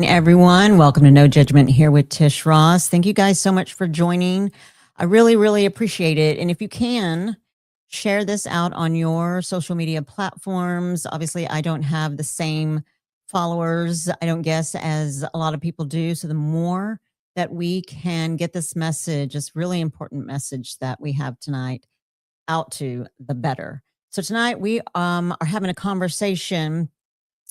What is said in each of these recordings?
everyone. Welcome to No Judgment here with Tish Ross. Thank you guys so much for joining. I really, really appreciate it. And if you can, share this out on your social media platforms. Obviously, I don't have the same followers, I don't guess, as a lot of people do. So the more that we can get this message, this really important message that we have tonight, out to, the better. So tonight we are having a conversation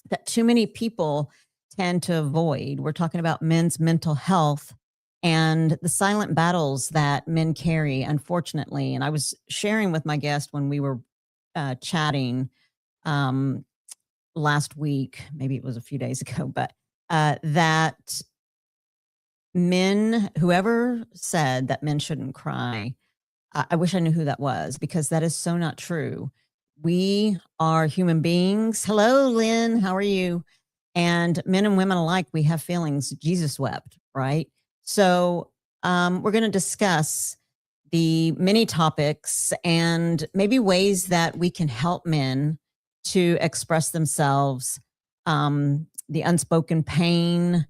that too many people tend to avoid. We're talking about men's mental health and the silent battles that men carry, unfortunately. And I was sharing with my guest when we were chatting um, last week, maybe it was a few days ago, but that men, whoever said that men shouldn't cry, I wish I knew who that was, because that is so not true. We are human beings. Hello, Lynn. How are you? And men and women alike, we have feelings. Jesus wept, right? So we're going to discuss the many topics and maybe ways that we can help men to express themselves, the unspoken pain,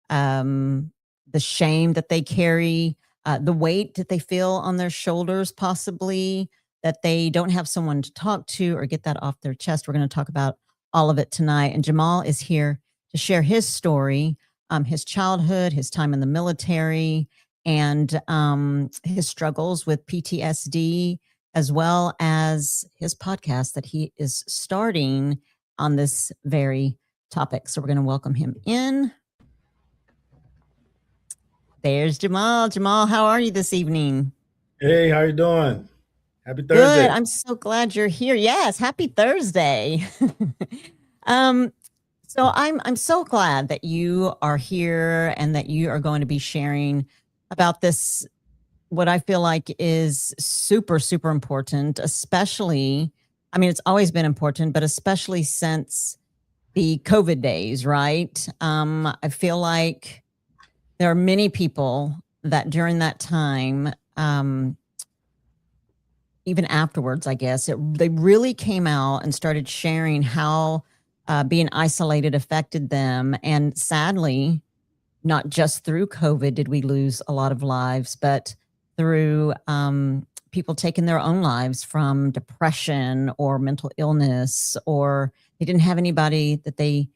the shame that they carry, the weight that they feel on their shoulders, possibly, that they don't have someone to talk to or get that off their chest. We're going to talk about all of it tonight. And Jamal is here to share his story, his childhood, his time in the military, and his struggles with PTSD, as well as his podcast that he is starting on this very topic. So we're going to welcome him in. There's Jamal. Jamal, how are you this evening? Hey, how you doing? Happy Thursday. Good. I'm so glad you're here. Yes, happy Thursday. um, so I'm so glad that you are here and that you are going to be sharing about this, what I feel like is super, super important, especially, I mean, it's always been important, but especially since the COVID days, right? I feel like there are many people that during that time, even afterwards, I guess, they really came out and started sharing how being isolated affected them. And sadly, not just through COVID did we lose a lot of lives, but through people taking their own lives from depression or mental illness, or they didn't have anybody that they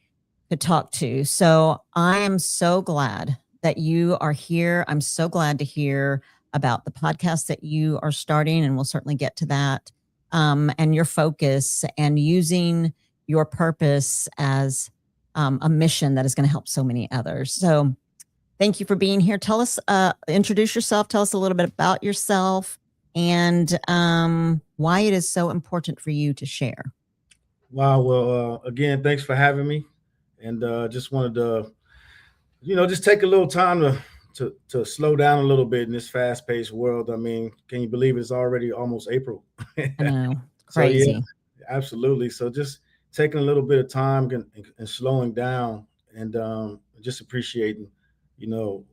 could talk to. So I am so glad that you are here. I'm so glad to hear about the podcast that you are starting, and we'll certainly get to that, and your focus and using your purpose as a mission that is going to help so many others. So thank you for being here. Tell us, introduce yourself, tell us a little bit about yourself, and why it is so important for you to share. Wow. Well, again, thanks for having me. And just wanted to, just take a little time to slow down a little bit in this fast-paced world. I mean, can you believe it's already almost April? I know, So yeah, crazy. absolutely. So just taking a little bit of time and slowing down and just appreciating, you know,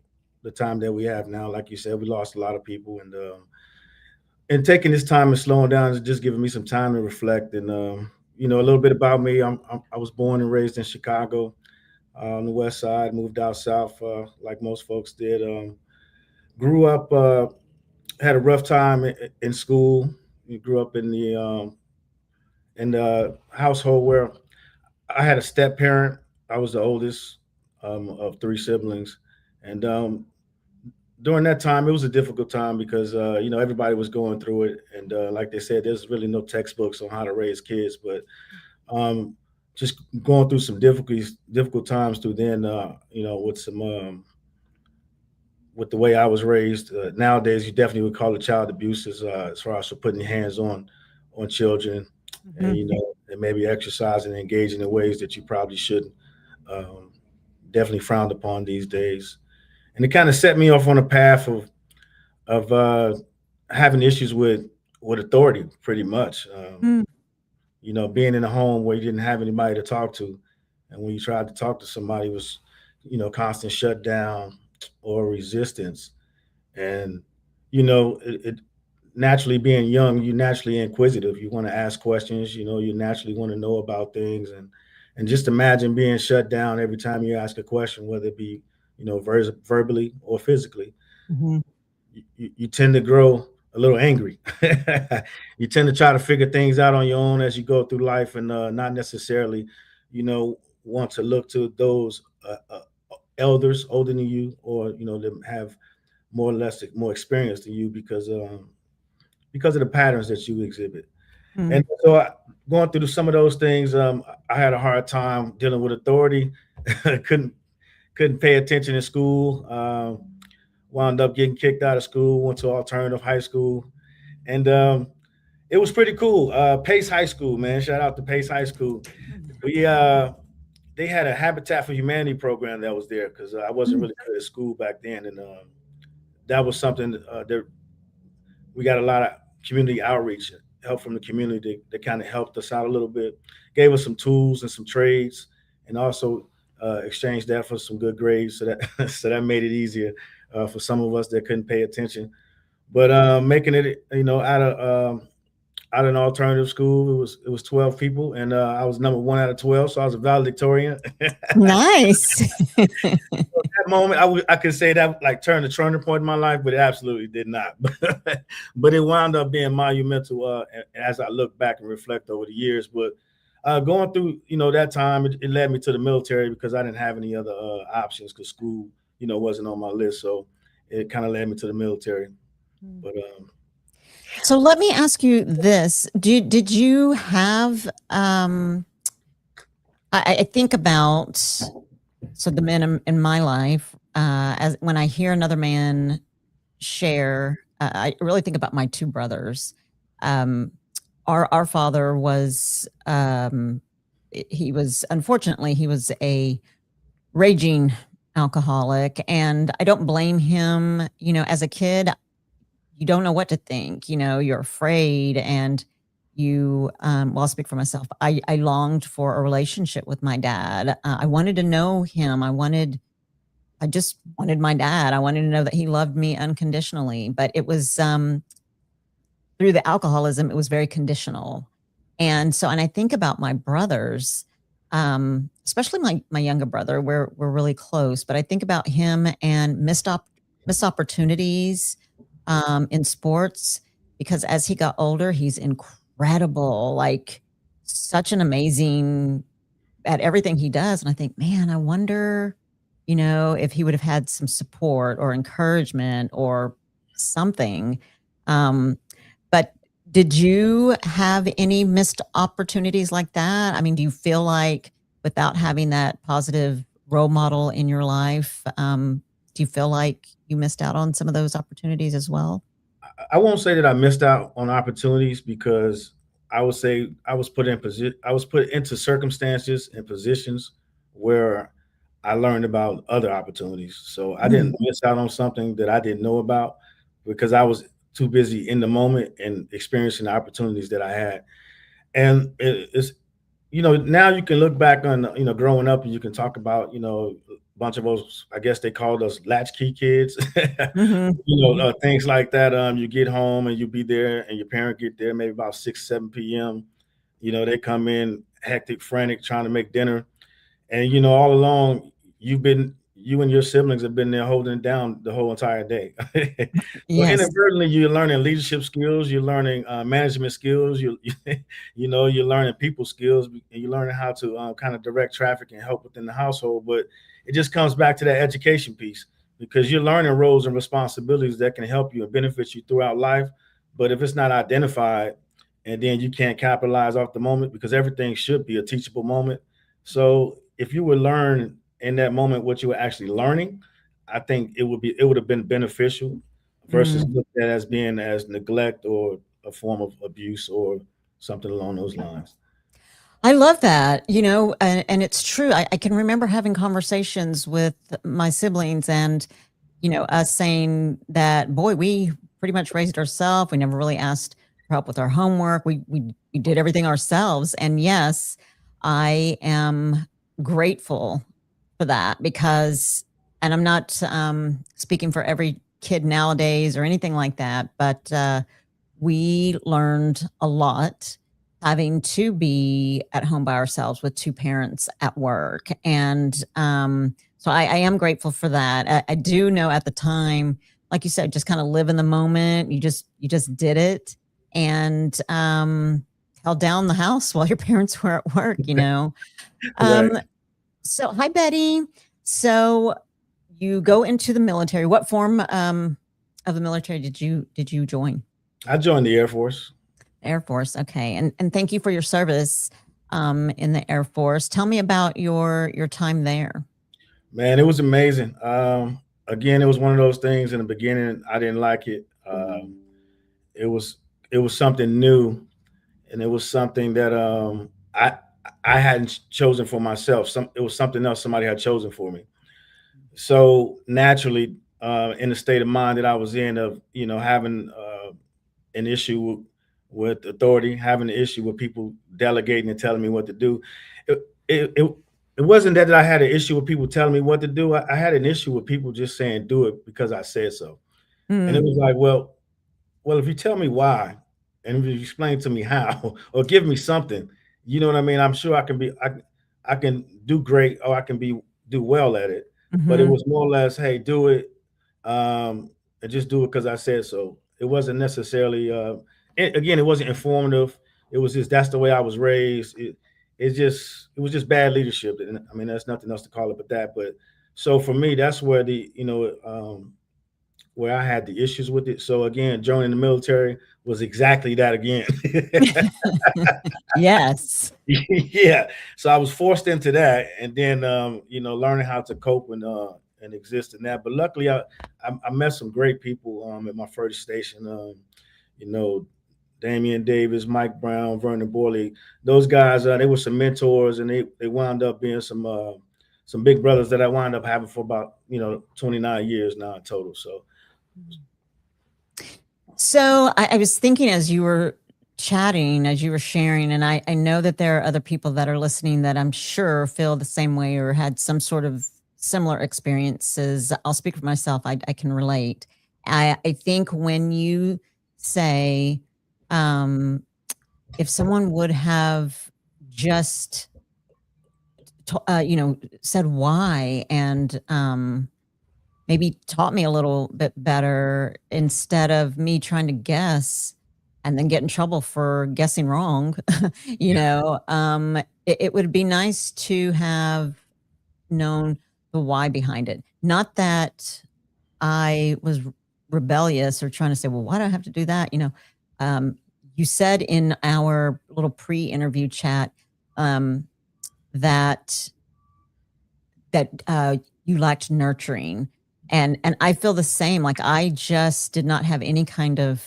the time that we have now. Like you said, we lost a lot of people, and taking this time and slowing down is just giving me some time to reflect. And a little bit about me. I was born and raised in Chicago, on the West Side. Moved out south, like most folks did. Grew up, had a rough time in school. Grew up in the household where I had a step parent. I was the oldest of three siblings, and during that time, it was a difficult time because everybody was going through it, and like they said, there's really no textbooks on how to raise kids, but um, just going through some difficult times through then. With the way I was raised. Nowadays, you definitely would call it child abuse as far as for putting your hands on children, and Mhm. and maybe exercising and engaging in ways that you probably shouldn't. Um, Definitely frowned upon these days, and it kind of set me off on a path of having issues with authority, pretty much. Mm. Being in a home where you didn't have anybody to talk to, and when you tried to talk to somebody, it was constant shutdown or resistance, and it naturally being young, you're naturally inquisitive. You want to ask questions. You naturally want to know about things, And just imagine being shut down every time you ask a question, whether it be, verbally or physically. Mhm. You tend to grow a little angry. You tend to try to figure things out on your own as you go through life, and not necessarily, you know, want to look to those elders older than you, or them have more or less more experience than you, because of the patterns that you exhibit. Mm. And so, going through some of those things, I had a hard time dealing with authority. couldn't couldn't pay attention in school. Wound up getting kicked out of school. Went to alternative high school, and it was pretty cool. Pace High School, man. Shout out to Pace High School. We They had a Habitat for Humanity program that was there, because I wasn't Mm. really good at school back then, and that was something that we got a lot of community outreach, help from the community that kind of helped us out a little bit, gave us some tools and some trades, and also exchanged that for some good grades. So that so that made it easier for some of us that couldn't pay attention. But making it, out of an alternative school, it was 12 people, and I was number one out of 12, so I was a valedictorian. Nice. That moment, I could say that like turned the turning point in my life, but it absolutely did not. But it wound up being monumental as I look back and reflect over the years. But going through that time, it led me to the military, because I didn't have any other options, because school wasn't on my list. So it kind of led me to the military. But So let me ask you this. Did you have I think about, so the men in my life, as when I hear another man share, I really think about my two brothers. Our father was, he was, unfortunately, he was a raging alcoholic, and I don't blame him. As a kid, you don't know what to think. You're afraid, and well, I'll speak for myself. I longed for a relationship with my dad. I wanted to know him. I just wanted my dad. I wanted to know that he loved me unconditionally, but it was, through the alcoholism, it was very conditional. And I think about my brothers, especially my younger brother. We're really close, but I think about him and missed opportunities in sports, because as he got older, he's incredible, like such an amazing at everything he does. And I think, man, I wonder, if he would have had some support or encouragement or something. But did you have any missed opportunities like that? I mean, do you feel like without having that positive role model in your life, do you feel like you missed out on some of those opportunities as well? I won't say that I missed out on opportunities, because I would say I was put into circumstances and positions where I learned about other opportunities. So I Mm. didn't miss out on something that I didn't know about, because I was too busy in the moment and experiencing the opportunities that I had. And it's now you can look back on growing up, and you can talk about a bunch of us. I guess they called us latchkey kids. Mhm. Mhm. Things like that. You get home and you be there, and your parent get there maybe about 6 7 p.m. They come in hectic, frantic, trying to make dinner, and all along you and your siblings have been there holding it down the whole entire day. So Yes. inadvertently, you're learning leadership skills, you're learning management skills, you're learning people skills, and you're learning how to kind of direct traffic and help within the household. But it just comes back to that education piece, because you're learning roles and responsibilities that can help you and benefit you throughout life. But if it's not identified, and then you can't capitalize off the moment, because everything should be a teachable moment. So if you would learn in that moment what you were actually learning, I think it would have been beneficial, versus Mm. looked at as being as neglect or a form of abuse or something along those lines. I love that, and it's true. I can remember having conversations with my siblings, and, us saying that, boy, we pretty much raised ourselves. We never really asked for help with our homework. We did everything ourselves. And yes, I am grateful for that, because, and I'm not speaking for every kid nowadays or anything like that, but we learned a lot, having to be at home by ourselves with two parents at work. And so I am grateful for that. I do know at the time, like you said, just kind of live in the moment. You just did it, and held down the house while your parents were at work, you know. Right. Um, so hi Betty. So you go into the military. What form of the military did you join? I joined the Air Force. Air Force. Okay. And thank you for your service in the Air Force. Tell me about your time there. Man, it was amazing. Again, it was one of those things in the beginning. I didn't like it. It was it was something new, and it was something that I hadn't chosen for myself. It was something else somebody had chosen for me. So naturally, in the state of mind that I was in, of having an issue with authority, having an issue with people delegating and telling me what to do. It it it, it wasn't that I had an issue with people telling me what to do. I had an issue with people just saying do it because I said so. And it Mm, was like, well, if you tell me why, and if you explain to me how, or give me something, you know what I mean? I'm sure I can do great, or I can do well at it. But it mhm. was more or less, hey, do it, and just do it because I said so. It wasn't necessarily, again, it wasn't informative. It was just that's the way I was raised. It was just bad leadership. And I mean, there's nothing else to call it but that. But so for me, that's where where I had the issues with it. So again, joining the military was exactly that again. Yes. Yeah. So I was forced into that, and then learning how to cope and exist in that. But luckily, I met some great people at my first station. You know, Damian Davis, Mike Brown, Vernon Borley. Those guys, they were some mentors, and they wound up being some big brothers that I wound up having for about 29 years now in total. So So I was thinking as you were chatting, as you were sharing, and I know that there are other people that are listening that I'm sure feel the same way or had some sort of similar experiences. I'll speak for myself. I can relate. I think when you say, um, if someone would have just, said why and maybe taught me a little bit better instead of me trying to guess and then get in trouble for guessing wrong. It would be nice to have known the why behind it. Not that I was rebellious or trying to say, well, why do I have to do that? Um, you said in our little pre-interview chat um, that you lacked nurturing, and I feel the same. Like I just did not have any kind of,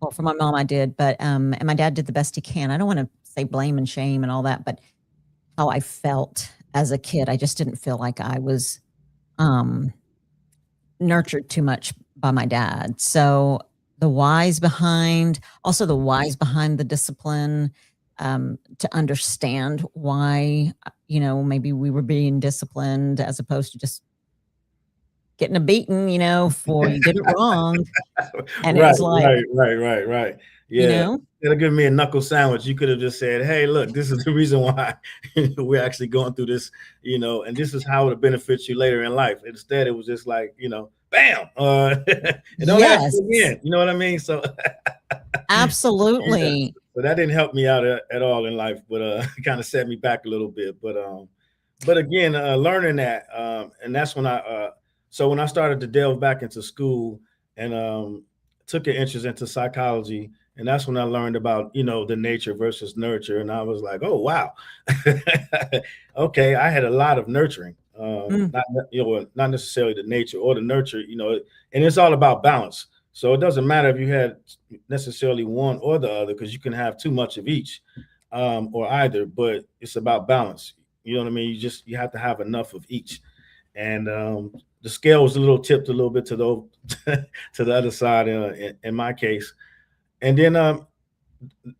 well, for my mom I did, but and my dad did the best he can. I don't want to say blame and shame and all that, but how I felt as a kid, I just didn't feel like I was um nurtured too much by my dad. So the whys behind, also the whys behind the discipline, to understand why, maybe we were being disciplined as opposed to just getting a beating, for you did it wrong. And it right, was like, right. you Yeah. know, Instead of giving me a knuckle sandwich, you could have just said, "Hey, look, this is the reason why we're actually going through this, and this is how it benefits you later in life." Instead, it was just like, bam, and don't ask yes, me again. You know what I mean? So, yeah, absolutely. so that didn't help me out at all in life, but kind of set me back a little bit. But again, learning that, and that's when so when I started to delve back into school and took an interest into psychology, and that's when I learned about the nature versus nurture, and I was like, oh wow, okay, I had a lot of nurturing, Mm, not necessarily the nature or the nurture, and it's all about balance. So it doesn't matter if you had necessarily one or the other, because you can have too much of each, or either, but it's about balance. You know what I mean? You have to have enough of each, and the scale was a little tipped a little bit to the to the other side in my case. And then and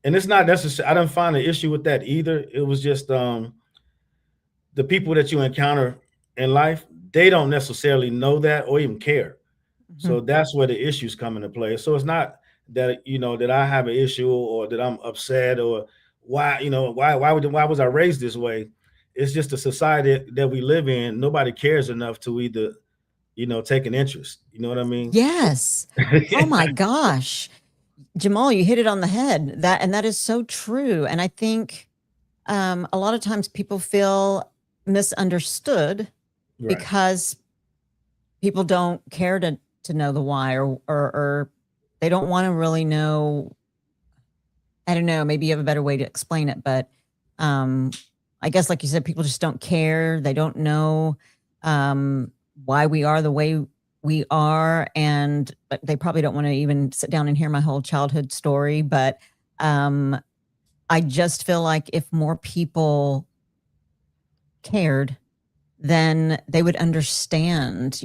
it's not necessary. I didn't find an issue with that either. It was just the people that you encounter in life, they don't necessarily know that or even care. mhm. So that's where the issues come into play. So it's that that I have an issue or that I'm upset or why was I raised this way. It's just a society that we live in. Nobody cares enough to either take an interest. You know what I mean? Yes. Oh my gosh. Jamal, you hit it on the head. That is so true. And I think a lot of times people feel misunderstood Right. because people don't care to know the why, or they don't want to really know. I don't know, maybe you have a better way to explain it, but um I guess, like you said, people just don't care. They don't know why we are the way we are, and they probably don't want to even sit down and hear my whole childhood story. But um I just feel like if more people cared, then they would understand,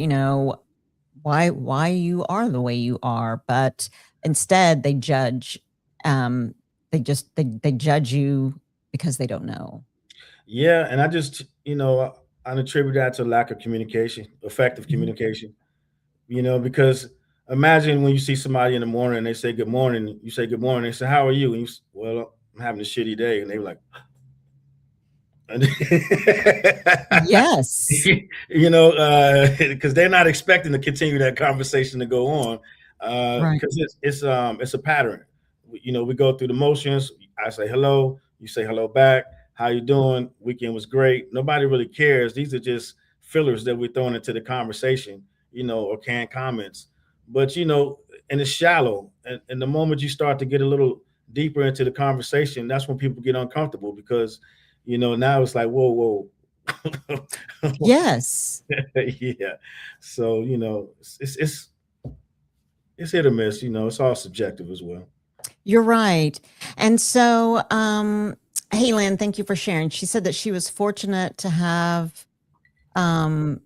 why you are the way you are. But instead, they judge. Um, they judge you because they don't know. Yeah, and I just I attribute that to lack of communication, effective Mhm. communication. Because imagine when you see somebody in the morning and they say good morning, you say good morning, they say how are you, and well, I'm having a shitty day, and they were like, Yes. because they're not expecting to continue that conversation to go on, Right. because it's a pattern. We go through the motions. I say hello, you say hello back. How you doing? Weekend was great. Nobody really cares. These are just fillers that we're throwing into the conversation, or canned comments. But and it's shallow. And the moment you start to get a little deeper into the conversation, that's when people get uncomfortable because now it's like, whoa, whoa. Yes. Yeah. So, it's hit or miss, it's all subjective as well. You're right. And so, hey, Lynn, thank you for sharing. She said that um,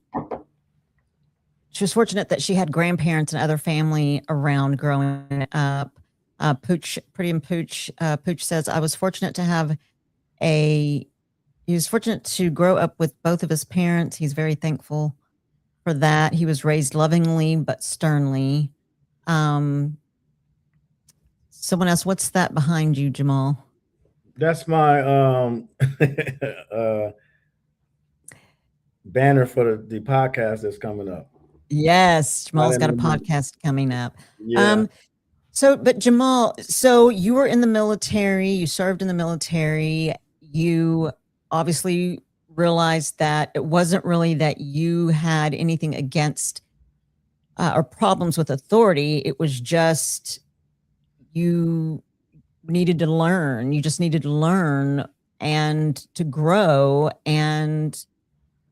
she was fortunate that she had grandparents and other family around growing up. Pooch says, I was fortunate to have a, he was fortunate to grow up with both of his parents. He's very thankful for that. He was raised lovingly but sternly. Um, Someone else, what's that behind you, Jamal? That's my uh banner for the podcast that's coming up. Yes, My Jamal's name got a is Lamar. podcast coming up. Yeah. Um, but Jamal, so you were in the military, you served in the military, you obviously realized that it wasn't really that you had anything against or problems with authority. It was just you needed to learn. You just needed to learn and to grow. And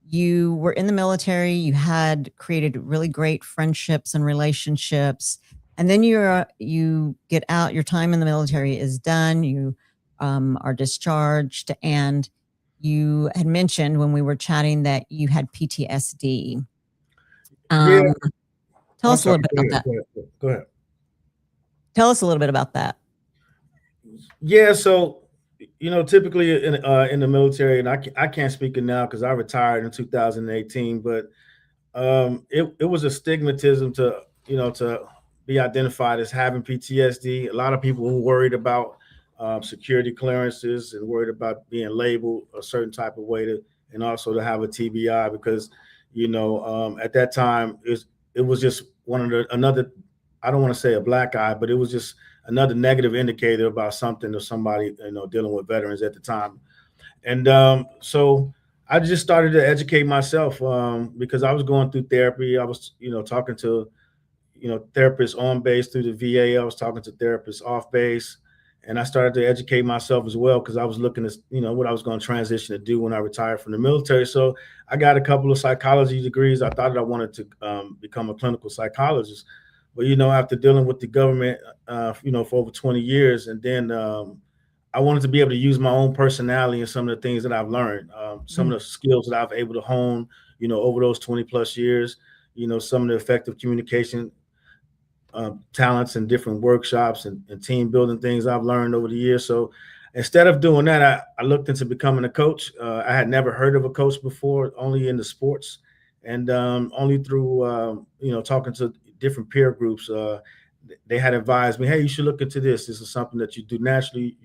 you were in the military, you had created really great friendships and relationships, and then you get out, your time in the military is done, you are discharged, and you had mentioned when we were chatting that you had PTSD. Yeah. um, Tell I'm us a sorry. little bit Go about ahead. that. Go ahead. Go ahead. Tell us a little bit about that. Yeah. So, typically in the military, and I can't speak it now because I retired in 2018, but it was a stigmatism to be identified as having PTSD. A lot of people were worried about security clearances and worried about being labeled a certain type of way and also to have a TBI because at that time it was just one of the another. I don't want to say a black eye, but it was just another negative indicator about something or somebody dealing with veterans at the time. And so I just started to educate myself because I was going through therapy. I was, talking to, therapists on base through the VA. I was talking to therapists off base. And I started to educate myself as well because I was looking at, what I was going to transition to do when I retired from the military. So I got a couple of psychology degrees. I thought that I wanted to become a clinical psychologist. But, after dealing with the government, for over 20 years, and then I wanted to be able to use my own personality and some of the things that I've learned, some Mm. of the skills that I've able to hone, over those 20 plus years, some of the effective communication talents and different workshops and team building things I've learned over the years. So instead of doing that, I looked into becoming a coach. I had never heard of a coach before, only in the sports and only through, talking to different peer groups. they had advised me, hey, you should look into this. This is something that you do naturally.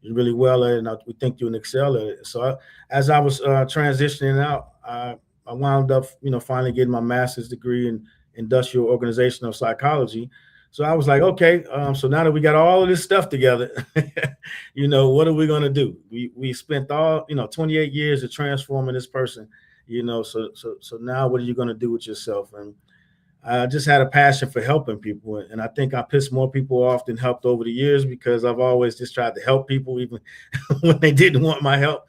You're really well at it, and we think you'll excel at it. So as I was transitioning out, I wound up, finally getting my master's degree in industrial organizational psychology. So I was like, okay, so now that we got all of this stuff together, what are we going to do? We spent all 28 years of transforming this person, so now what are you going to do with yourself? And I just had a passion for helping people, and I think I pissed more people off than helped over the years, because I've always just tried to help people, even when they didn't want my help.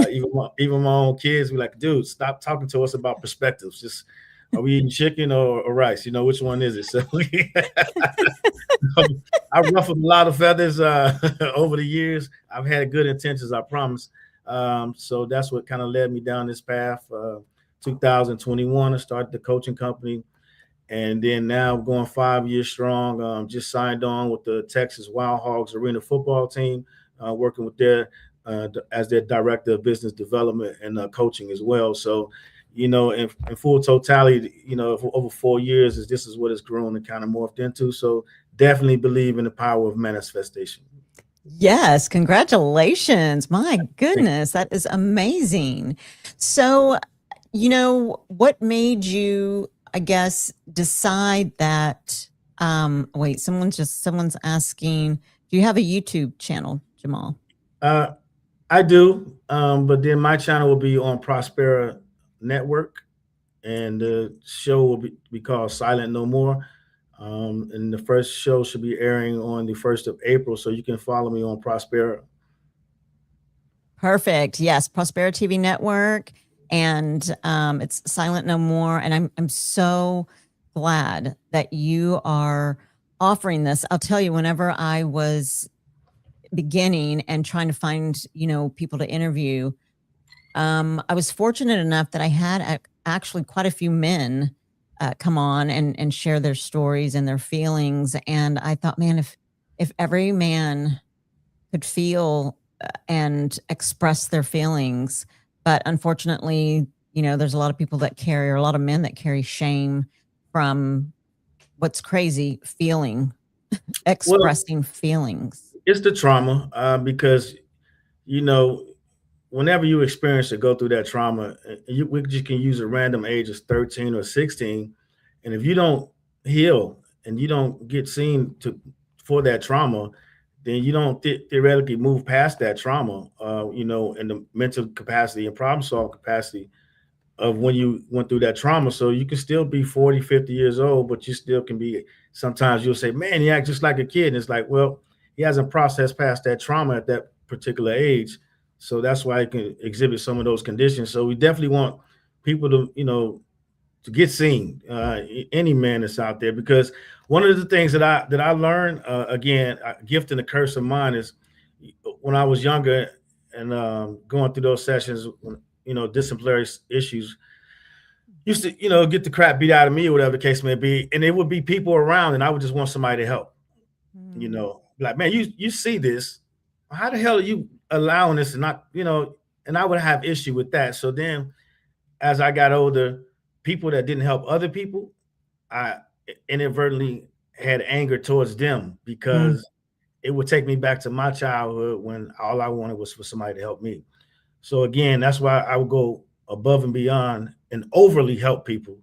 Even my own kids were like, "Dude, stop talking to us about perspectives. Just, are we eating chicken or rice? Which one is it?" So I ruffled a lot of feathers over the years. I've had good intentions, I promise. So that's what kind of led me down this path. 2021, I started the coaching company. And then now going 5 years strong. Just signed on with the Texas Wild Hogs Arena football team, working with as their director of business development and coaching as well. So, in full totality, for over 4 years, this is what it's grown and kind of morphed into. So definitely believe in the power of manifestation. Yes, congratulations. My goodness, that is amazing. So, what made you, I guess, decide that wait, someone's asking, do you have a YouTube channel, Jamal? I do, but then my channel will be on Prospera Network, and the show will be called Silent No More. And the first show should be airing on the 1st of April, so you can follow me on Prospera. Perfect. Yes, Prospera TV Network, and it's Silent No More. And I'm so glad that you are offering this. I'll tell you, whenever I was beginning and trying to find people to interview, I was fortunate enough that I had actually quite a few men come on and share their stories and their feelings. And I thought, man, if every man could feel and express their feelings, but unfortunately, there's a lot of people that carry, or a lot of men that carry shame from what's crazy, expressing feelings. It's the trauma, because whenever you experience or go through that trauma, we just can use a random age of 13 or 16, and if you don't heal and you don't get seen for that trauma, then you don't theoretically move past that trauma, in the mental capacity and problem solving capacity of when you went through that trauma. So you can still be 40, 50 years old, but you still can be, sometimes you'll say, man, he acts just like a kid. And it's like, well, he hasn't processed past that trauma at that particular age. So that's why he can exhibit some of those conditions. So we definitely want people to get seen, any man that's out there, because one of the things that I learned, again, a gift and a curse of mine, is when I was younger and going through those sessions, disciplinary issues, used to, get the crap beat out of me or whatever the case may be. And there would be people around and I would just want somebody to help, like, man, you see this, how the hell are you allowing this? And not, and I would have issue with that. So then as I got older, people that didn't help other people, I inadvertently had anger towards them, because it would take me back to my childhood when all I wanted was for somebody to help me. So again, that's why I would go above and beyond and overly help people.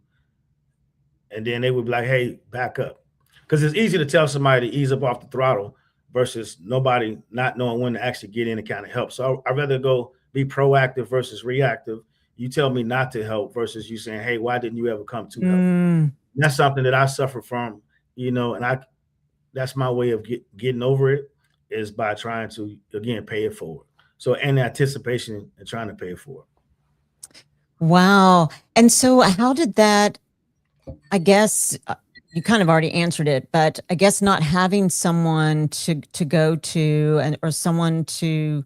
And then they would be like, hey, back up. Because it's easy to tell somebody to ease up off the throttle versus nobody not knowing when to actually get in and kind of help. So I'd rather go be proactive versus reactive. You tell me not to help versus you saying, hey, why didn't you ever come to help? That's something that I suffer from, and that's my way of getting over it, is by trying to, again, pay it forward. So, and anticipation and trying to pay it forward. Wow. And so how did that, I guess you kind of already answered it, but I guess not having someone to go to, or someone to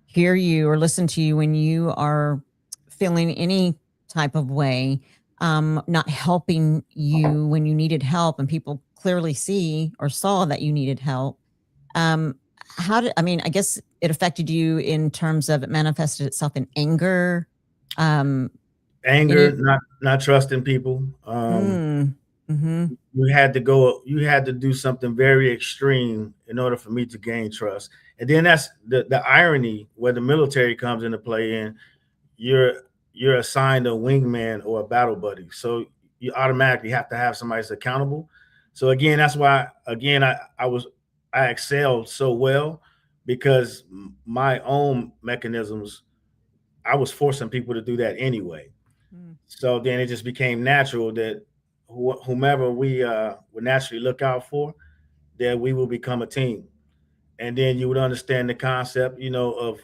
hear you or listen to you when you are feeling any type of way, not helping you when you needed help, and people clearly saw that you needed help. I guess it affected you in terms of, it manifested itself in anger. Not trusting people. you had to do something very extreme in order for me to gain trust. And then that's the irony where the military comes into play in. You're you're assigned a wingman or a battle buddy. So you automatically have to have somebody that's accountable. So again, that's why again I excelled so well because my own mechanisms, I was forcing people to do that anyway. Mm. So then it just became natural that whomever we would naturally look out for, that we will become a team. And then you would understand the concept, of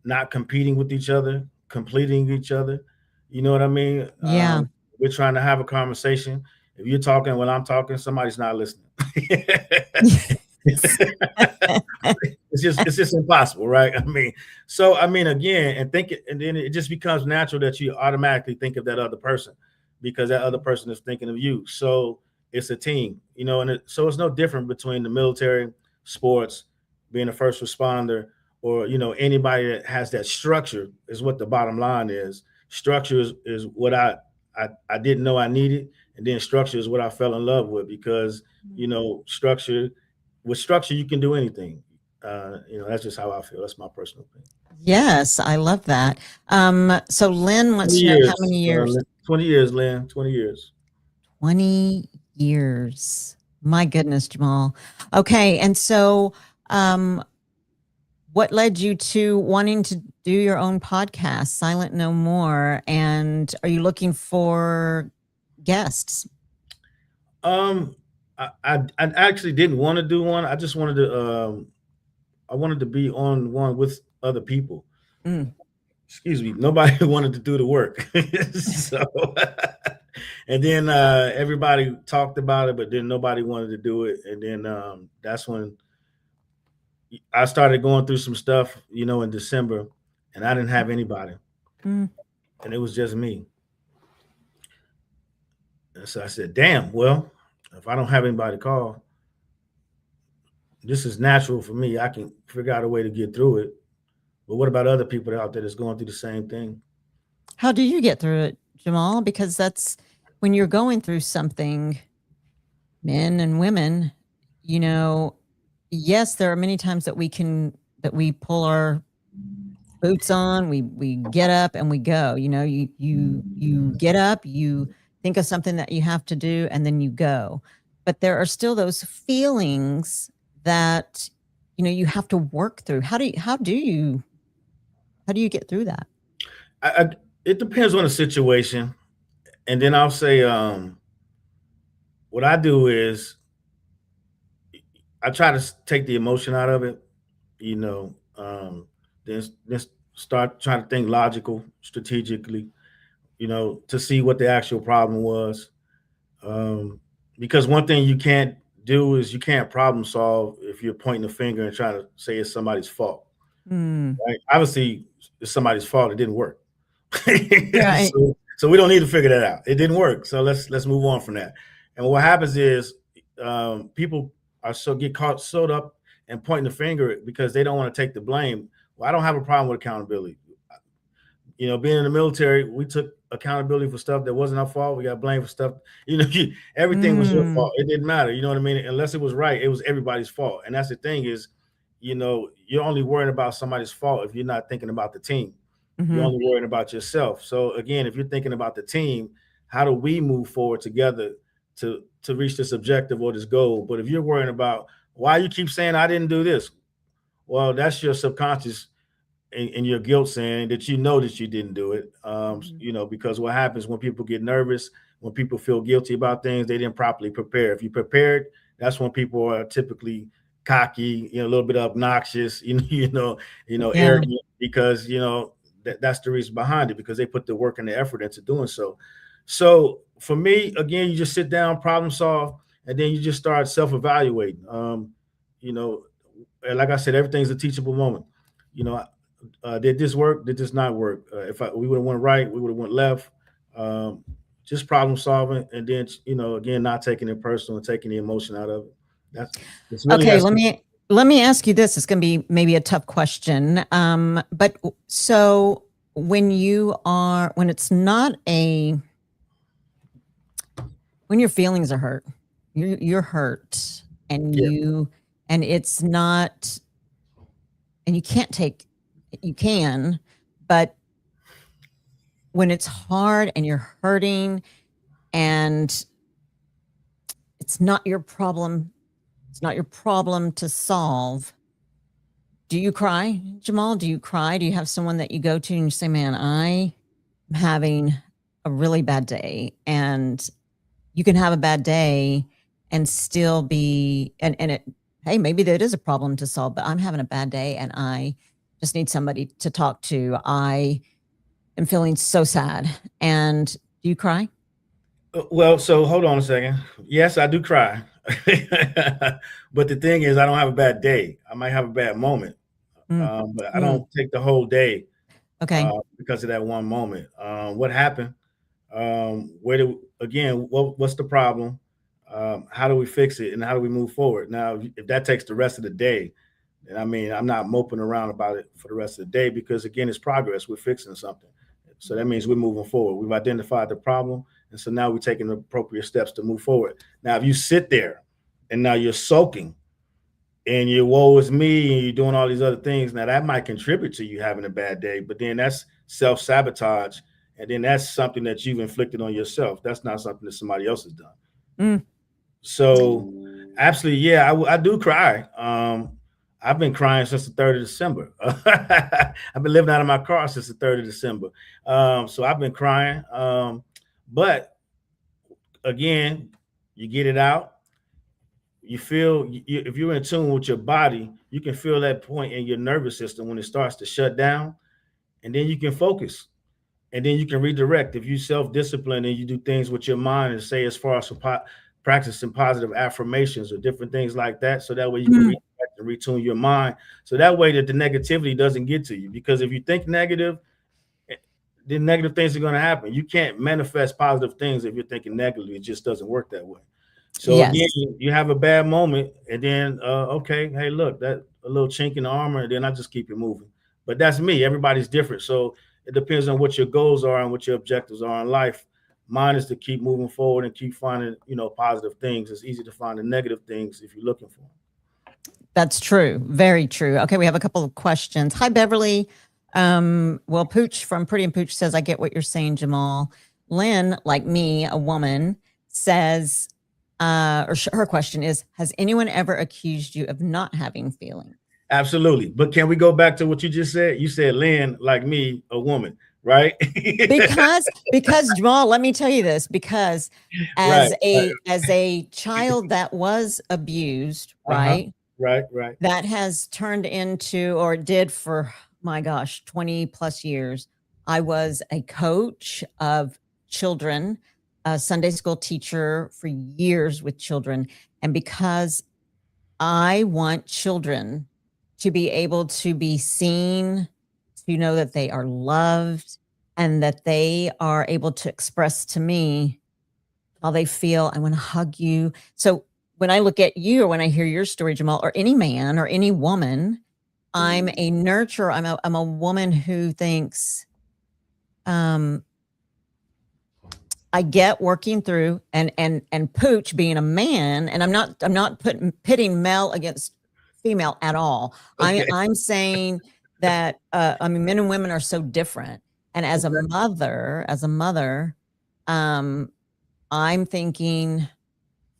not competing with each other, completing each other. You know what I mean? Yeah. We're trying to have a conversation. If you're talking when I'm talking, somebody's not listening. Yes. It's just impossible, right? I mean, so I mean, again, and then it just becomes natural that you automatically think of that other person because that other person is thinking of you. So it's a team, so it's no different between the military, sports, being a first responder, or anybody that has that structure is what the bottom line is. Structure is what I didn't know I needed, and then structure is what I fell in love with because structure with structure you can do anything. That's just how I feel. That's my personal opinion. Yes, I love that. So Lynn wants 20 to know how years, many years? 20 years, Lynn. 20 years. 20 years. My goodness, Jamal. Okay, and so what led you to wanting to do your own podcast, Silent No More? And are you looking for guests? I actually didn't want to do one. I just wanted to I wanted to be on one with other people. Mm. Excuse me. Nobody wanted to do the work. So and then everybody talked about it, but then nobody wanted to do it. And then that's when I started going through some stuff, in December, and I didn't have anybody. Mm. And it was just me. And so I said, damn, well, if I don't have anybody to call, this is natural for me. I can figure out a way to get through it. But what about other people out there that's going through the same thing? How do you get through it, Jamal? Because that's when you're going through something, men and women, yes, there are many times that we pull our boots on, we get up and we go. You get up, you think of something that you have to do, and then you go. But there are still those feelings that you have to work through. How do you get through that? It depends on the situation, and then I'll say, what I do is I try to take the emotion out of it. You know, then start trying to think logical, strategically. To see what the actual problem was. Um, because one thing you can't do is you can't problem solve if you're pointing a finger and trying to say it's somebody's fault. Mm. Right? Obviously, it's somebody's fault. It didn't work. Right. So we don't need to figure that out. It didn't work. So let's move on from that. And what happens is people get caught sewed up and pointing the finger because they don't want to take the blame. Well, I don't have a problem with accountability. Being in the military, we took accountability for stuff that wasn't our fault. We got blamed for stuff. Everything was your fault. It didn't matter. You know what I mean? Unless it was right, it was everybody's fault. And that's the thing is, you're only worrying about somebody's fault if you're not thinking about the team. Mm-hmm. You're only worrying about yourself. So again, if you're thinking about the team, how do we move forward together to reach this objective or this goal? But if you're worrying about why you keep saying I didn't do this, well, that's your subconscious and your guilt saying that that you didn't do it. Because what happens when people get nervous, when people feel guilty about things, they didn't properly prepare. If you prepared, that's when people are typically cocky, a little bit obnoxious, arrogant, because that's the reason behind it, because they put the work and the effort into doing so. So for me, again, you just sit down, problem solve, and then you just start self-evaluating. Like I said, everything's a teachable moment. Did this work? Did this not work? If we would have went right, we would have went left. Just problem solving, and then again, not taking it personal and taking the emotion out of it. It's really okay. Let me ask you this. It's going to be maybe a tough question, but so when it's not when your feelings are hurt, you're hurt, and Yeah. it's not, and you can't take, you can, but when it's hard and you're hurting and it's not your problem, it's not your problem to solve. Do you cry, Jamal? Do you cry? Do you have someone that you go to and you say, man, I am having a really bad day? And you can have a bad day and still be, and it, hey, maybe that is a problem to solve, but I'm having a bad day and I just need somebody to talk to. I am feeling so sad. And do you cry? Well, so hold on a second. Yes, I do cry. But the thing is, I don't have a bad day. I might have a bad moment, Mm. but I Mm. don't take the whole day Okay. because of that one moment. What happened? Where do again? What's the problem? How do we fix it, and how do we move forward? Now, if that takes the rest of the day, then I mean, I'm not moping around about it for the rest of the day because again, it's progress. We're fixing something, so that means we're moving forward. We've identified the problem, and so now we're taking the appropriate steps to move forward. Now, if you sit there and now you're soaking and you're woe is me and you're doing all these other things, now that might contribute to you having a bad day, but then that's self sabotage, and then that's something that you've inflicted on yourself. That's not something that somebody else has done. Mm. So, absolutely, yeah, I do cry. I've been crying since the 3rd of December. I've been living out of my car since the 3rd of December. So I've been crying. But again, you get it out. You feel if you're in tune with your body, you can feel that point in your nervous system when it starts to shut down, and then you can focus, and then you can redirect. If you self-discipline and you do things with your mind, and say as far as practicing positive affirmations or different things like that, so that way you can Mm. redirect and retune your mind, so that way that the negativity doesn't get to you. Because if you think negative, then negative things are going to happen. You can't manifest positive things if you're thinking negatively. It just doesn't work that way. So again, Yes. you have a bad moment, and then okay, hey, look, that a little chink in the armor, and then I just keep it moving. But that's me. Everybody's different, so it depends on what your goals are and what your objectives are in life. Mine is to keep moving forward and keep finding, positive things. It's easy to find the negative things if you're looking for them. That's true. Very true. Okay, we have a couple of questions. Hi, Beverly. Well, Pooch from Pretty and Pooch says, I get what you're saying, Jamal. Lynn, like me, a woman, says, her question is, has anyone ever accused you of not having feelings? Absolutely. But can we go back to what you just said? You said, Lynn, like me, a woman, right? Because Jamal, let me tell you this, because Right, right. as a child that was abused, Uh-huh. right? Right, right. That has turned into, or did for, my gosh, 20 plus years. I was a coach of children, a Sunday school teacher for years with children. And because I want children to be able to be seen, to know that they are loved, and that they are able to express to me how they feel. I want to hug you. So when I look at you, or when I hear your story, Jamal, or any man or any woman, I'm a nurturer. I'm a woman who thinks, I get working through, and Pooch being a man, and I'm not pitting male against female at all. Okay. I'm saying that I mean, men and women are so different. And as a Okay. mother, I'm thinking,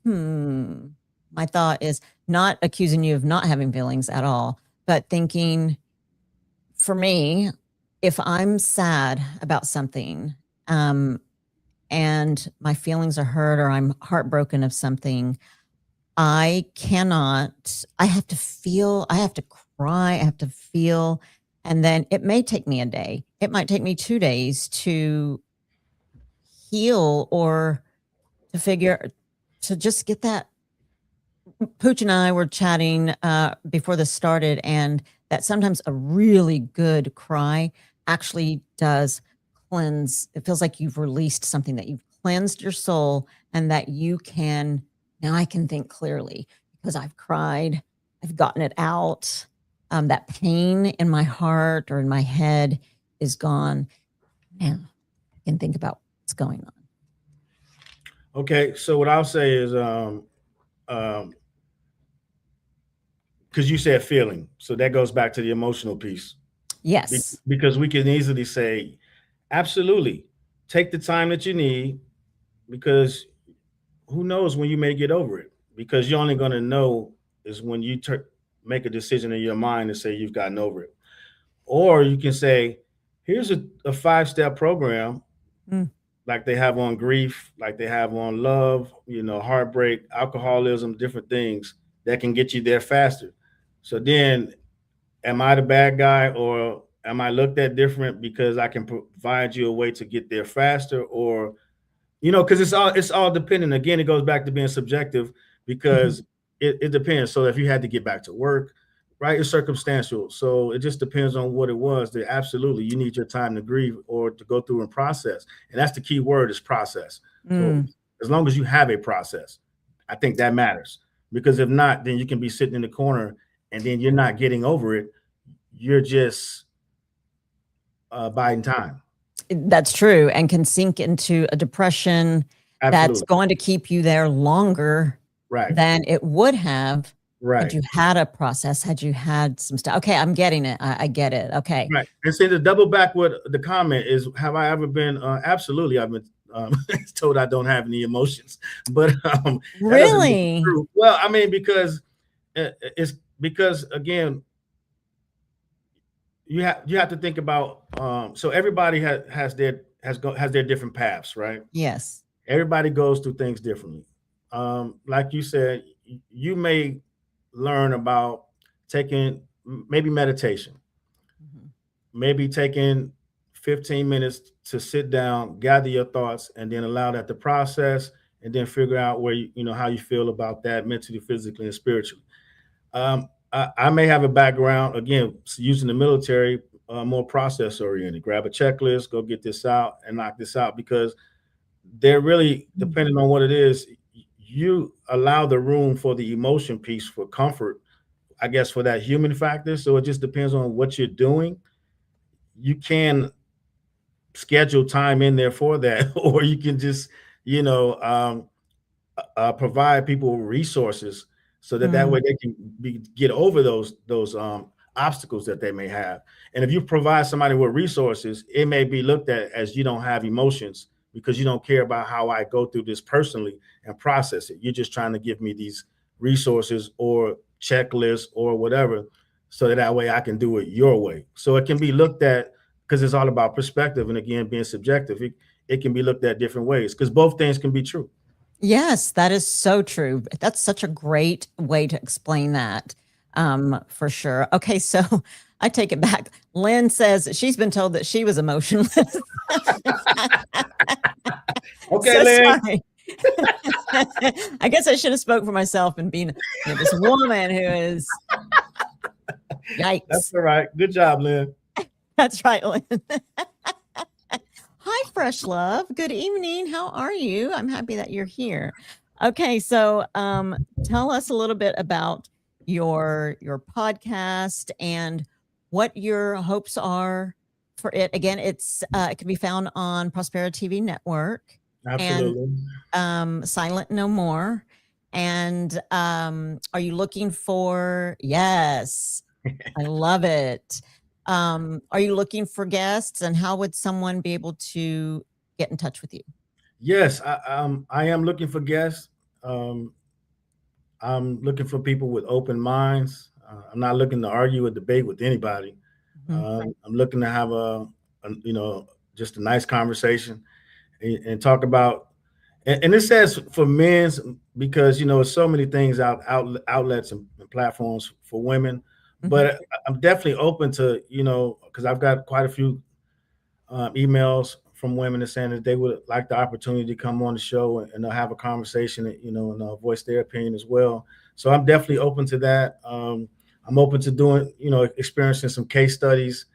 my thought is not accusing you of not having feelings at all, but thinking, for me, if I'm sad about something, and my feelings are hurt, or I'm heartbroken of something, I have to feel, I have to cry, I have to feel. And then it may take me a day. It might take me 2 days to heal, or to just get that. Pooch and I were chatting before this started, and that sometimes a really good cry actually does cleanse. It feels like you've released something, that you've cleansed your soul, and that now I can think clearly because I've cried, I've gotten it out. That pain in my heart or in my head is gone. Now I can think about what's going on. Okay. So what I'll say is, um, because you said feeling, so that goes back to the emotional piece. Yes. Because we can easily say, absolutely, take the time that you need, because who knows when you may get over it. Because you're only going to know is when you make a decision in your mind and say you've gotten over it. Or you can say, here's a 5-step program Mm. like they have on grief, like they have on love, heartbreak, alcoholism, different things that can get you there faster. So then, am I the bad guy, or am I looked at different because I can provide you a way to get there faster? Or because it's all dependent. Again, it goes back to being subjective, Mhm. because it depends. So if you had to get back to work, right, it's circumstantial. So it just depends on what it was. That absolutely you need your time to grieve or to go through and process. And that's the key word, is process. So Mm. as long as you have a process, I think that matters. Because if not, then you can be sitting in the corner and then you're not getting over it. You're just biding time. That's true, and can sink into a depression that's Absolutely. going to keep you there longer Right. than it would have had Right. you had a process, had you had some stuff. Okay, I'm getting it. I get it. Okay. Right. And see, to double back with the comment is, have I ever been? Absolutely, I've been told I don't have any emotions, but that doesn't make it Really? true. Well, I mean, because it's because, again, you have to think about. So everybody has their different paths, right? Yes. Everybody goes through things differently. Like you said, you may learn about taking maybe meditation, Mhm. maybe taking 15 minutes to sit down, gather your thoughts, and then allow that to process, and then figure out where how you feel about that mentally, physically, and spiritually. I may have a background, again, using the military, more process oriented. Grab a checklist, go get this out, and knock this out, because they're really, Mm. depending on what it is, you allow the room for the emotion piece, for comfort, I guess, for that human factor. So it just depends on what you're doing. You can schedule time in there for that, or you can just, you know, um, provide people resources so that Mm. way they can get over those obstacles that they may have. And if you provide somebody with resources, it may be looked at as you don't have emotions because you don't care about how I go through this personally and process it. You're just trying to give me these resources or checklists or whatever, so that way I can do it your way. So it can be looked at, because it's all about perspective, and again, being subjective. It can be looked at different ways, because both things can be true. Yes, that is so true. That's such a great way to explain that, for sure. Okay, so I take it back. Lynn says she's been told that she was emotionless. Okay, So Lynn. sorry. I guess I should have spoke for myself and being, this woman who is That's yikes. all right. Good job, Lynn. That's right, Lynn. Hi, Fresh Love. Good evening. How are you? I'm happy that you're here. Okay, so tell us a little bit about your podcast and what your hopes are for it. Again, it can be found on Prosperity TV Network and Absolutely. Silent No More. And are you looking for? Yes, I love it. Are you looking for guests, and how would someone be able to get in touch with you? Yes, I am looking for guests. Um, I'm looking for people with open minds. I'm not looking to argue or debate with anybody. Mhm. I'm looking to have just a nice conversation, and talk about. And this says for men's, because there's so many things outlets and platforms for women, Mhm. but I'm definitely open to, because I've got quite a few emails from women that saying that they would like the opportunity to come on the show, and have a conversation, and voice their opinion as well. So I'm definitely open to that. I'm open to doing, experiencing some case studies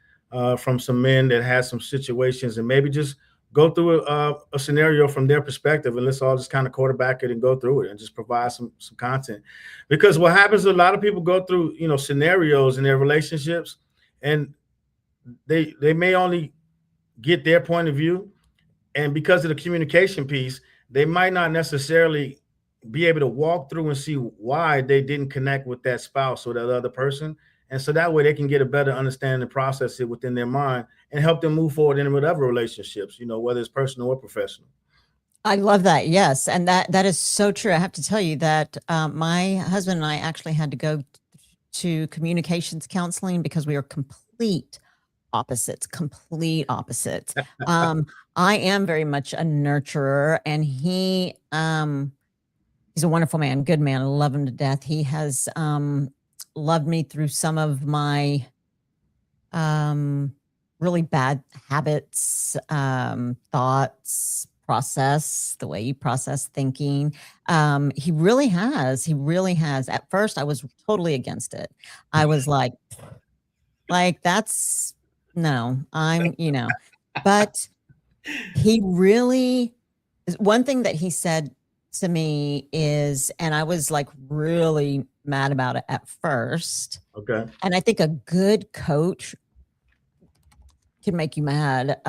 from some men that had some situations, and maybe just go through a scenario from their perspective, and let's all just kind of quarterback it and go through it and just provide some content. Because what happens is, a lot of people go through, scenarios in their relationships, and they may only get their point of view, and because of the communication piece, they might not necessarily be able to walk through and see why they didn't connect with that spouse or that other person. And so that way they can get a better understanding and process it within their mind and help them move forward in whatever relationships, whether it's personal or professional. I love that. Yes. And that is so true. I have to tell you that my husband and I actually had to go to communications counseling because we are complete opposites, complete opposites. I am very much a nurturer, and he's a wonderful man, good man. I love him to death. He has loved me through some of my really bad habits, thoughts, process, the way you process thinking. He really has. He really has. At first, I was totally against it. I was like that's no, but he really, one thing that he said to me is, and I was like really mad about it at first. Okay. And I think a good coach can make you mad.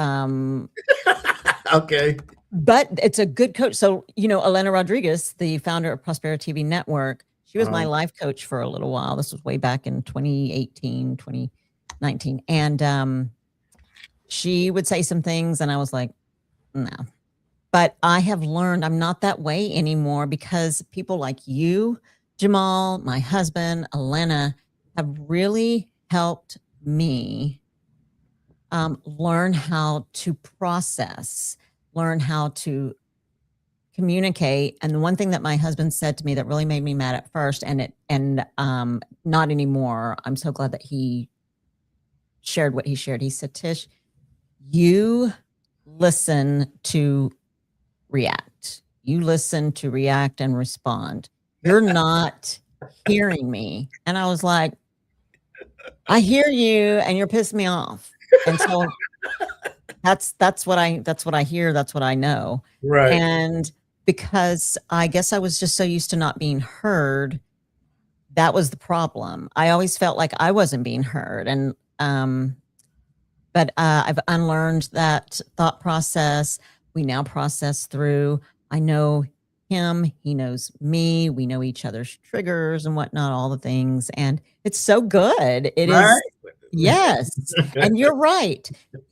Okay. But it's a good coach. So, Elena Rodriguez, the founder of Prosperity TV Network, she was my life coach for a little while. This was way back in 2018, 2019. And she would say some things and I was like, no. But I have learned I'm not that way anymore because people like you, Jamal, my husband, Elena, have really helped me learn how to process, learn how to communicate. And the one thing that my husband said to me that really made me mad at first, and not anymore, I'm so glad that he shared what he shared. He said, Tish, you listen to react. You listen to react and respond. You're not hearing me. And I was like, I hear you and you're pissing me off. And so that's what I hear. That's what I know. Right. And because I guess I was just so used to not being heard, that was the problem. I always felt like I wasn't being heard. And, but I've unlearned that thought process. We now process through, I know him, he knows me, we know each other's triggers and whatnot, all the things. And it's so good. It Right? is. Yes. And you're right.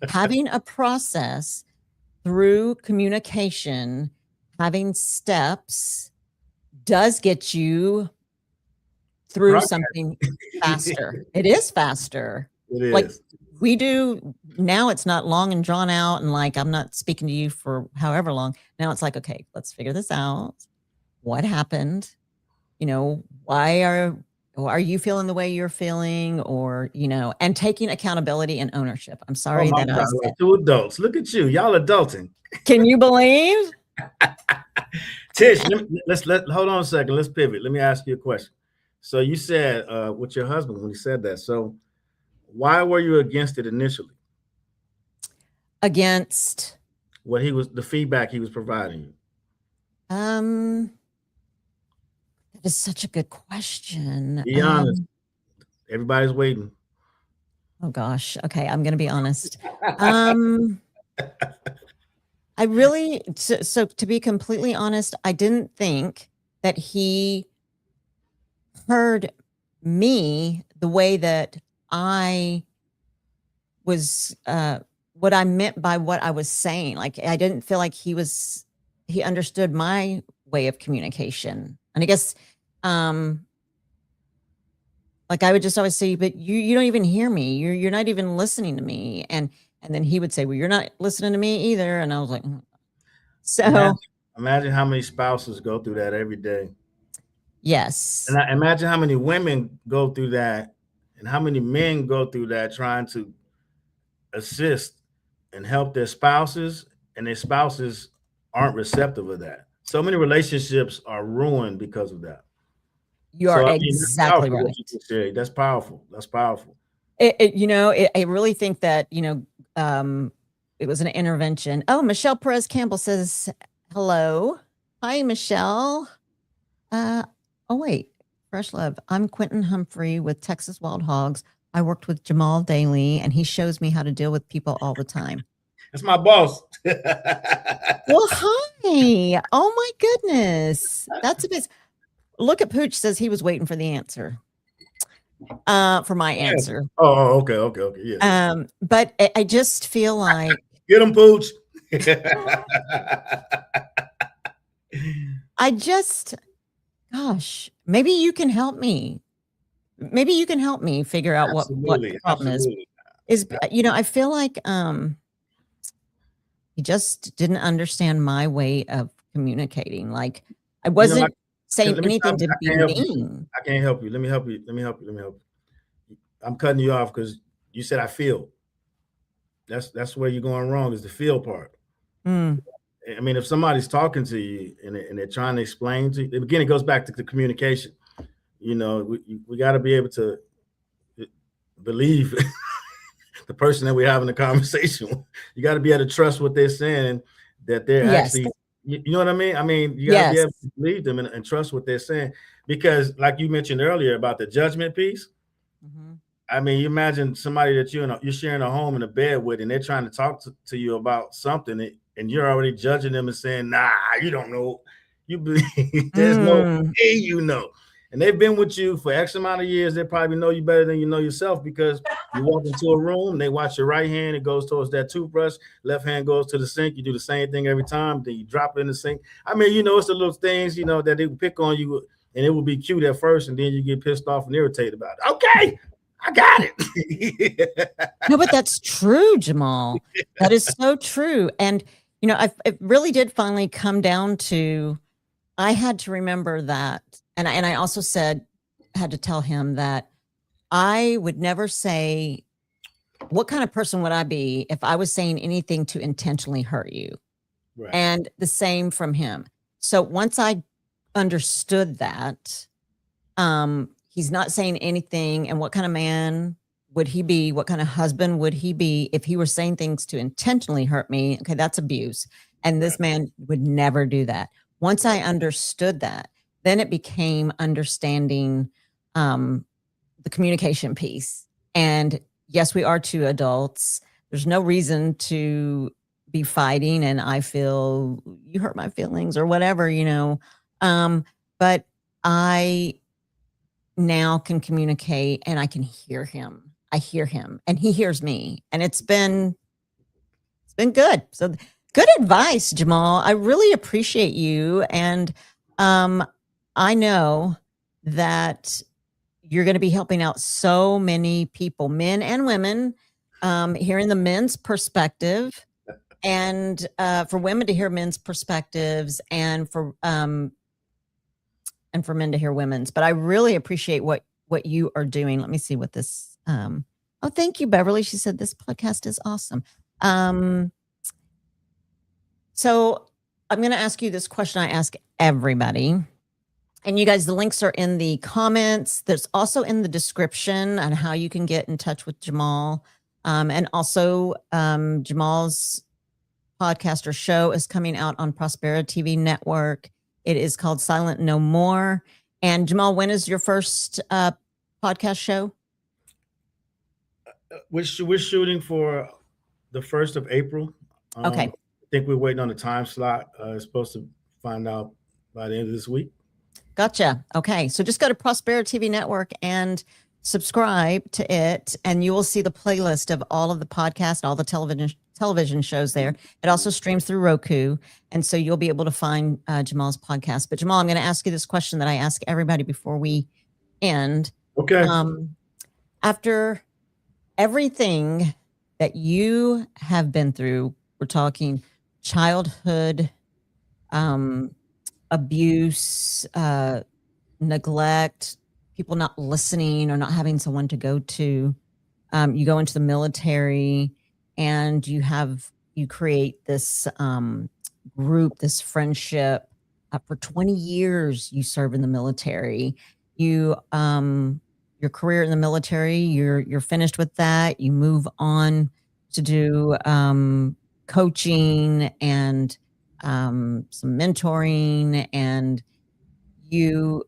Having a process through communication, having steps does get you through something faster. It is faster. It is. Like we do now, it's not long and drawn out and like I'm not speaking to you for however long. Now it's like, okay, let's figure this out. What happened? Why are you feeling the way you're feeling? Or, and taking accountability and ownership. I'm sorry that I said. Two adults. Look at you. Y'all adulting. Can you believe? Tish, hold on a second. Let's pivot. Let me ask you a question. So you said with your husband when he said that. So why were you against it initially? Against the feedback he was providing you? That is such a good question. Be honest. Everybody's waiting. Oh gosh. Okay, I'm going to be honest. I really, so to be completely honest, I didn't think that he heard me the way that I was, what I meant by what I was saying. Like, I didn't feel like he understood my way of communication. And I guess, like I would just always say, but you don't even hear me. You're not even listening to me. And then he would say, well, you're not listening to me either. And I was like, so imagine how many spouses go through that every day. Yes. And imagine how many women go through that and how many men go through that trying to assist and help their spouses, and their spouses aren't receptive of that. So many relationships are ruined because of that. You are exactly right. That's powerful. That's powerful. I really think that, it was an intervention. Oh, Michelle Perez Campbell says, hello. Hi, Michelle. Oh, wait. Fresh love. I'm Quentin Humphrey with Texas Wild Hogs. I worked with Jamal daily, and he shows me how to deal with people all the time. That's my boss. Well, hi. Oh my goodness. That's a bit. Look at Pooch says he was waiting for the answer. For my answer. Okay, okay, yeah. But I just feel like Get him, Pooch. I just, gosh, maybe you can help me. Maybe you can help me figure out what the Absolutely, problem is. absolutely. I feel like he just didn't understand my way of communicating. Like I You know, wasn't saying let me anything stop. to I be can't help you. mean. I can't help you. Let me help you. Let me help you. Let me help you. Let me help you. I'm cutting you off because you said I feel. That's where you're going wrong is the feel part. Mm, I mean, if somebody's talking to you and they're trying to explain to you, again, it goes back to the communication. You know, we got to be able to believe the person that we're having a conversation with. You got to be able to trust what they're saying, that they're yes. actually, you know what I mean? I mean, you got to be Yes. able to believe them and trust what they're saying. Because, like you mentioned earlier about the judgment piece, Mhm. I mean, you imagine somebody that you're sharing a home and a bed with, and they're trying to talk to you about something, and you're already judging them and saying, "Nah, you don't know. You believe there's no Mm, way you know." And they've been with you for X amount of years. They probably know you better than you know yourself because you walk into a room, they watch your right hand, it goes towards that toothbrush, left hand goes to the sink. You do the same thing every time, then you drop it in the sink. I mean, it's the little things, that they pick on you, and it will be cute at first, and then you get pissed off and irritated about it. Okay, I got it. no, but that's true, Jamal. That is so true. And it really did finally come down to I had to remember that, and I also had to tell him that I would never say, what kind of person would I be if I was saying anything to intentionally hurt you? Right. And the same from him. So once I understood that, he's not saying anything, and what kind of man would he be? What kind of husband would he be if he were saying things to intentionally hurt me? Okay, that's abuse. And this Right. man would never do that. Once I Right. understood that, then it became understanding um, the communication piece. And yes, we are two adults. There's no reason to be fighting, and I feel you hurt my feelings or whatever. But I now can communicate and I can hear him. I hear him and he hears me. And it's been good. So good advice, Jamal. I really appreciate you. And I know that you're going to be helping out so many people, men and women, hearing the men's perspective, and for women to hear men's perspectives, and for men to hear women's. But I really appreciate what you are doing. Let me see what this. Oh, thank you, Beverly. She said this podcast is awesome. So I'm going to ask you this question I ask everybody. And you guys, the links are in the comments. There's also in the description on how you can get in touch with Jamal. And also, Jamal's podcast or show is coming out on Prosperity TV Network. It is called Silent No More. And Jamal, when is your first podcast show? We're shooting for the 1st of April. Okay. I think we're waiting on the time slot. It's supposed to find out by the end of this week. Gotcha. Okay. So just go to Prosperity TV Network and subscribe to it, and you will see the playlist of all of the podcasts, all the television shows there. It also streams through Roku, and so you'll be able to find Jamal's podcast. But Jamal, I'm going to ask you this question that I ask everybody before we end. Okay. After everything that you have been through, we're talking childhood abuse, neglect, people not listening or not having someone to go to. You go into the military, and you create this group, this friendship. For 20 years, you serve in the military. Your career in the military, you're finished with that. You move on to do coaching and some mentoring, and you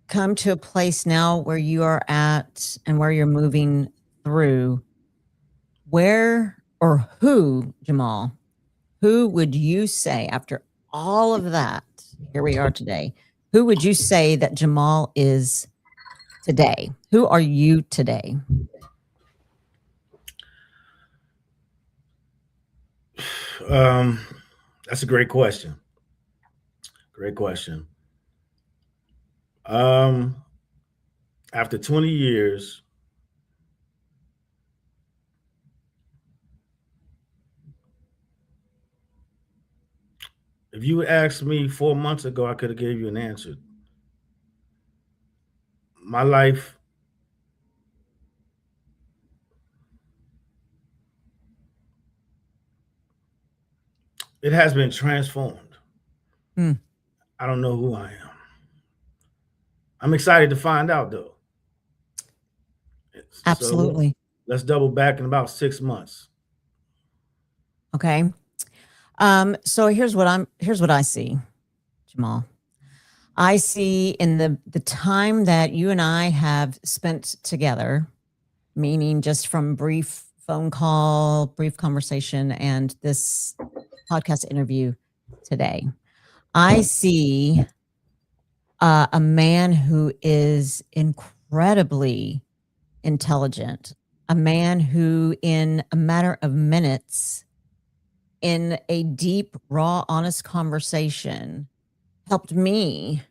come to a place now where you are at and where you're moving through. Where or who, Jamal, who would you say after all of that, here we are today, who would you say that Jamal is today? Who are you today? That's a great question. Great question. Um, After 20 years, if you asked me 4 months ago, I could have gave you an answer. My life, it has been transformed. Mm, I don't know who I am. I'm excited to find out though. So absolutely. let's double back in about 6 months. Okay. So here's what I see, Jamal. I see in the time that you and I have spent together, meaning just from brief phone call, brief conversation, and this podcast interview today, I see a man who is incredibly intelligent, a man who, in a matter of minutes, in a deep, raw, honest conversation, helped me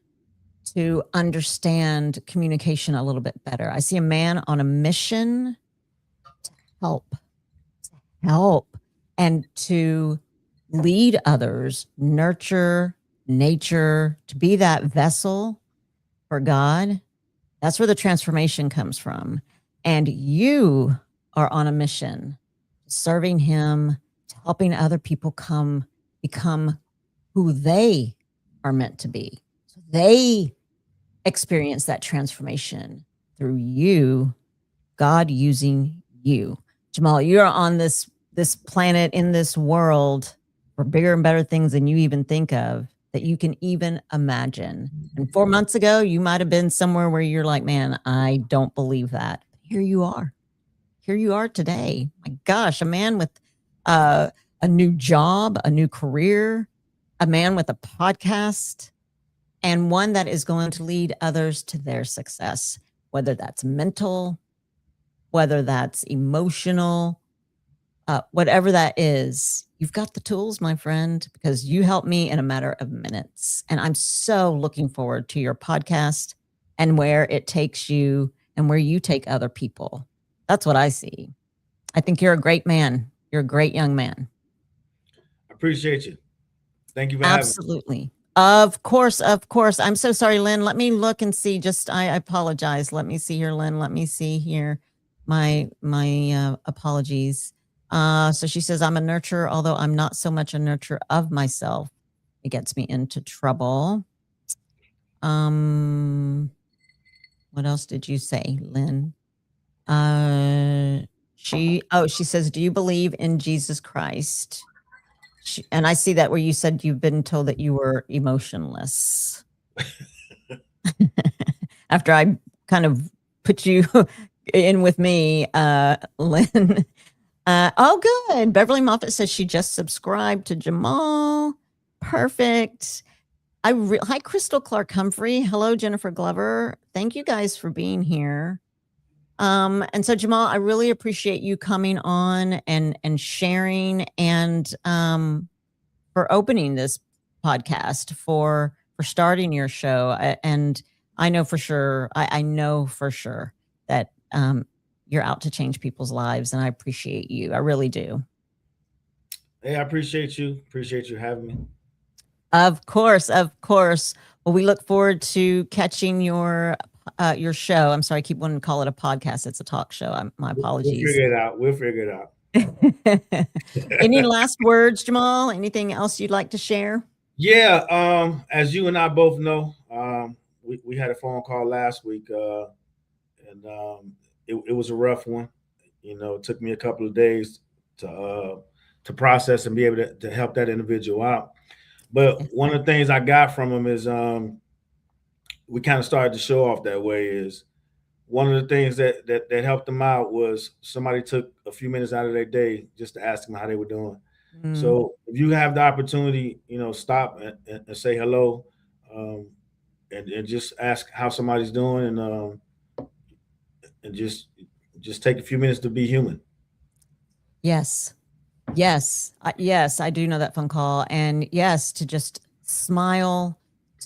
to understand communication a little bit better. I see a man on a mission to help, and to lead others, nurture nature, to be that vessel for God. That's where the transformation comes from. And you are on a mission, serving Him, helping other people become who they are meant to be. So they experience that transformation through you, God using you. Jamal, you're on this planet, in this world, for bigger and better things than you even think of, that you can even imagine. And 4 months ago, you might have been somewhere where you're like, man, I don't believe that. Here you are. Here you are today. My gosh, a man with a new job, a new career, a man with a podcast, and one that is going to lead others to their success, whether that's mental, whether that's emotional, whatever that is. You've got the tools, my friend, because you helped me in a matter of minutes. And I'm so looking forward to your podcast and where it takes you and where you take other people. That's what I see. I think you're a great man. You're a great young man. I appreciate you. Thank you for having me. Absolutely. Of course, of course. I'm so sorry, Lynn. Let me look and see. I apologize. Let me see here, Lynn. Let me see here. My apologies. So she says, I'm a nurturer, although I'm not so much a nurturer of myself. It gets me into trouble. What else did you say, Lynn? She says, do you believe in Jesus Christ? And I see that where you said you've been told that you were emotionless. After I kind of put you in with me, Lynn. Oh, good. Beverly Moffat says she just subscribed to Jamal. Perfect. Hi, Crystal Clark Humphrey. Hello, Jennifer Glover. Thank you guys for being here. And so Jamal, I really appreciate you coming on and sharing, and for opening this podcast, for starting your show. And I know for sure, I know for sure that you're out to change people's lives, and I appreciate you. I really do. Hey, I appreciate you. Appreciate you having me. Of course, of course. Well, we look forward to catching your show. I'm sorry, I keep wanting to call it a podcast. It's a talk show. My apologies. We'll figure it out. We'll figure it out. Any last words, Jamal? Anything else you'd like to share? Yeah. As you and I both know, we had a phone call last week, and it was a rough one. You know, it took me a couple of days to process and be able to help that individual out. But one of the things I got from him is we kind of started to show off that way is one of the things that helped them out was somebody took a few minutes out of their day just to ask them how they were doing. Mm. So if you have the opportunity, stop and say hello, um, and just ask how somebody's doing, and just take a few minutes to be human. Yes. Yes. Yes, I do know that phone call. And yes, to just smile,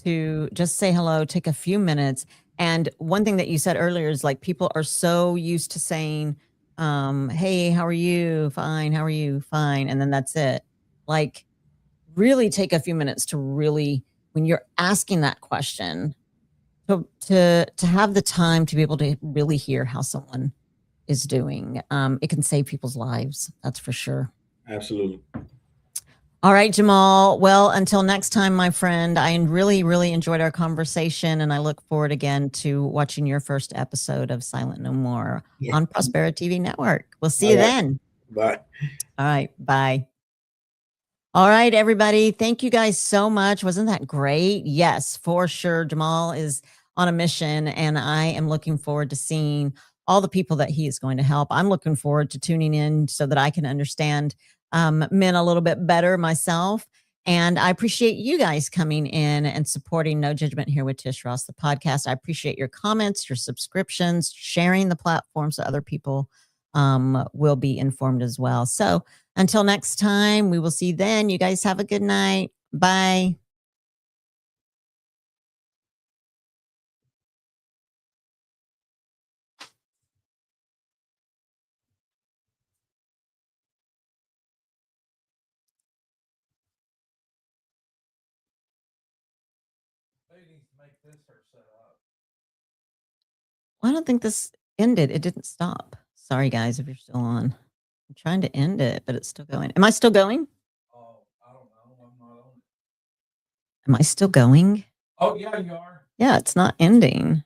to just say hello, take a few minutes. And one thing that you said earlier is like people are so used to saying, hey, how are you? Fine. How are you? Fine. And then that's it. Like, really take a few minutes to really, when you're asking that question, to have the time to be able to really hear how someone is doing. It can save people's lives. That's for sure. Absolutely. All right, Jamal. Well, until next time, my friend, I really, really enjoyed our conversation, and I look forward again to watching your first episode of Silent No More on Prospera TV Network. We'll see you then. Bye. All right. Bye. All right, everybody. Thank you guys so much. Wasn't that great? Yes, for sure. Jamal is on a mission, and I am looking forward to seeing all the people that he is going to help. I'm looking forward to tuning in so that I can understand men a little bit better myself. And I appreciate you guys coming in and supporting No Judgment here with Tish Ross, the podcast. I appreciate your comments, your subscriptions, sharing the platform so other people will be informed as well. So until next time, we will see you then. You guys have a good night. Bye. Well, I don't think this ended. It didn't stop. Sorry, guys, if you're still on. I'm trying to end it, but it's still going. Am I still going? I don't know. I'm not on it. Am I still going? Oh, yeah, you are. Yeah, it's not ending.